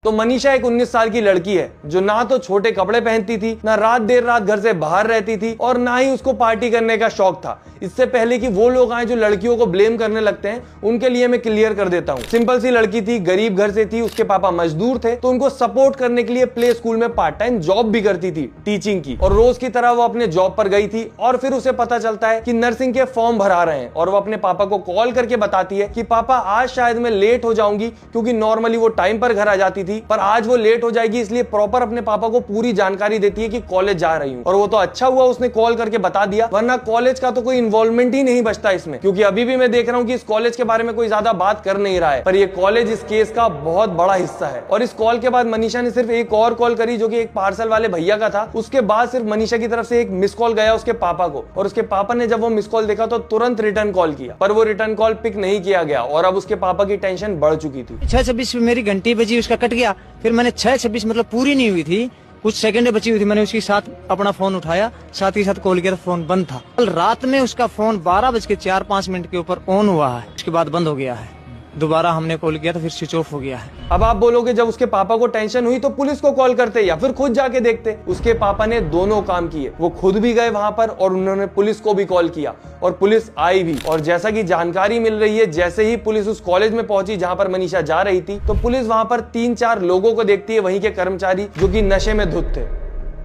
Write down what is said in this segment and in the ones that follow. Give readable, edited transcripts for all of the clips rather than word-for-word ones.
तो मनीषा एक 19 साल की लड़की है जो ना तो छोटे कपड़े पहनती थी, ना रात देर रात घर से बाहर रहती थी और ना ही उसको पार्टी करने का शौक था। इससे पहले कि वो लोग आए जो लड़कियों को ब्लेम करने लगते हैं, उनके लिए मैं क्लियर कर देता हूँ। सिंपल सी लड़की थी, गरीब घर से थी, उसके पापा मजदूर थे, तो उनको सपोर्ट करने के लिए प्ले स्कूल में पार्ट टाइम जॉब भी करती थी, टीचिंग की। और रोज की तरह वो अपने जॉब पर गई थी और फिर उसे पता चलता है कि नर्सिंग के फॉर्म भरा रहे हैं और वो अपने पापा को कॉल करके बताती है कि पापा आज शायद मैं लेट हो जाऊंगी, क्योंकि नॉर्मली वो टाइम पर घर आ जाती थी, पर आज वो लेट हो जाएगी, इसलिए प्रॉपर अपने पापा को पूरी जानकारी देती है कि कॉलेज जा रही हूँ। और वो तो अच्छा हुआ उसने कॉल करके बता दिया, वरना कॉलेज का तो कोई इन्वॉल्वमेंट ही नहीं बचता इसमें, क्योंकि अभी भी मैं देख रहा हूँ कि इस कॉलेज के बारे में कोई ज्यादा बात कर नहीं रहा है, पर ये कॉलेज इस केस का बहुत बड़ा हिस्सा है। और इस कॉल के बाद मनीषा ने सिर्फ एक और कॉल करी, जो कि एक पार्सल वाले भैया का था। उसके बाद सिर्फ मनीषा की तरफ से एक मिस कॉल गया उसके पापा को, और उसके पापा ने जब वो मिस कॉल देखा तो तुरंत रिटर्न कॉल किया, पर वो रिटर्न कॉल पिक नहीं किया गया और अब उसके पापा की टेंशन बढ़ चुकी थी। 6:26 पे मेरी घंटी बजी, उसका कट गया। फिर मैंने 6:26 मतलब पूरी नहीं हुई थी, कुछ सेकंड बची हुई थी, मैंने उसके साथ अपना फोन उठाया, साथ ही साथ कॉल किया तो फोन बंद था। कल रात में उसका फोन 12:04-5 के ऊपर ऑन हुआ है, उसके बाद बंद हो गया है। दोबारा हमने कॉल किया तो फिर स्विच ऑफ हो गया है। अब आप बोलोगे जब उसके पापा को टेंशन हुई तो पुलिस को कॉल करते या फिर खुद जाके देखते। उसके पापा ने दोनों काम किए, वो खुद भी गए वहां पर और उन्होंने पुलिस को भी कॉल किया और पुलिस आई भी। और जैसा कि जानकारी मिल रही है, जैसे ही पुलिस उस कॉलेज में पहुंची जहां पर मनीषा जा रही थी, तो पुलिस वहां पर 3-4 लोगों को देखती है, वहीं के कर्मचारी जो कि नशे में धुत थे।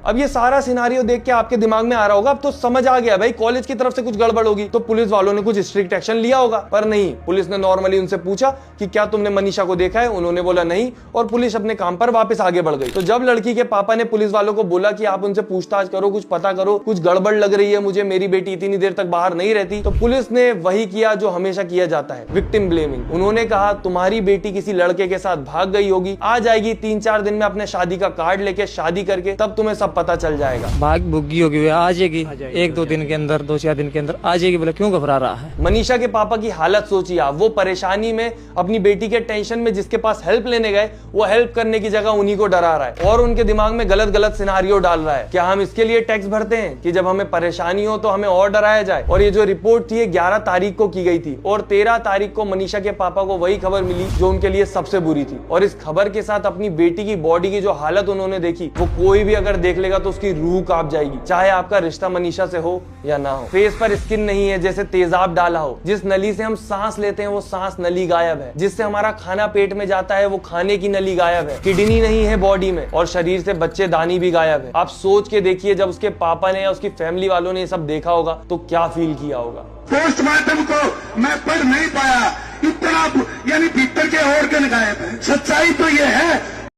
अब ये सारा सिनारियो देख के आपके दिमाग में आ रहा होगा, अब तो समझ आ गया भाई कॉलेज की तरफ से कुछ गड़बड़ होगी, तो पुलिस वालों ने कुछ स्ट्रिक्ट एक्शन लिया होगा। पर नहीं, पुलिस ने नॉर्मली उनसे पूछा कि क्या तुमने मनीषा को देखा है, उन्होंने बोला नहीं, और पुलिस अपने काम पर वापस आगे बढ़ गई। तो जब लड़की के पापा ने पुलिस वालों को बोला कि आप उनसे पूछताछ करो, कुछ पता करो, कुछ गड़बड़ लग रही है मुझे, मेरी बेटी इतनी देर तक बाहर नहीं रहती, तो पुलिस ने वही किया जो हमेशा किया जाता है, विक्टिम ब्लेमिंग। उन्होंने कहा तुम्हारी बेटी किसी लड़के के साथ भाग गई होगी, आ जाएगी 3-4 दिन में अपने शादी का कार्ड लेके, शादी करके, तब तुम्हें सब पता चल जाएगा। भाग भुग्गी होगी, आ जाएगी 1-2 दिन के अंदर, 2-4 दिन के अंदर आ जाएगी। बोला क्यों घबरा रहा है? मनीषा के पापा की हालत सोचिए आप, वो परेशानी में, अपनी बेटी के टेंशन में जिसके पास हेल्प लेने गए, वो हेल्प करने की जगह उन्हीं को डरा रहा है और उनके दिमाग में गलत गलत सिनारियो डाल रहा है। क्या हम इसके लिए टैक्स भरते हैं कि जब हमें परेशानी हो तो हमें और डराया जाए? और ये जो रिपोर्ट थी 11 तारीख को की गई थी और 13 तारीख को मनीषा के पापा को वही खबर मिली जो उनके लिए सबसे बुरी थी। और इस खबर के साथ अपनी बेटी की बॉडी की जो हालत उन्होंने देखी, वो कोई भी अगर देख लेगा तो उसकी रूह कांप जाएगी, चाहे आपका रिश्ता मनीषा से हो या ना हो। फेस पर स्किन नहीं है, जैसे तेजाब डाला हो। जिस नली से हम सांस लेते हैं वो सांस नली गायब है। जिससे हमारा खाना पेट में जाता है वो खाने की नली गायब है। किडनी नहीं है बॉडी में और शरीर से बच्चेदानी भी गायब है। आप सोच के देखिए, जब उसके पापा ने या उसकी फैमिली वालों ने ये सब देखा होगा तो क्या फील किया होगा। पोस्टमार्टम को मैं पढ़ नहीं पाया, इतना यानी भीतर के और गायब है। सच्चाई तो ये है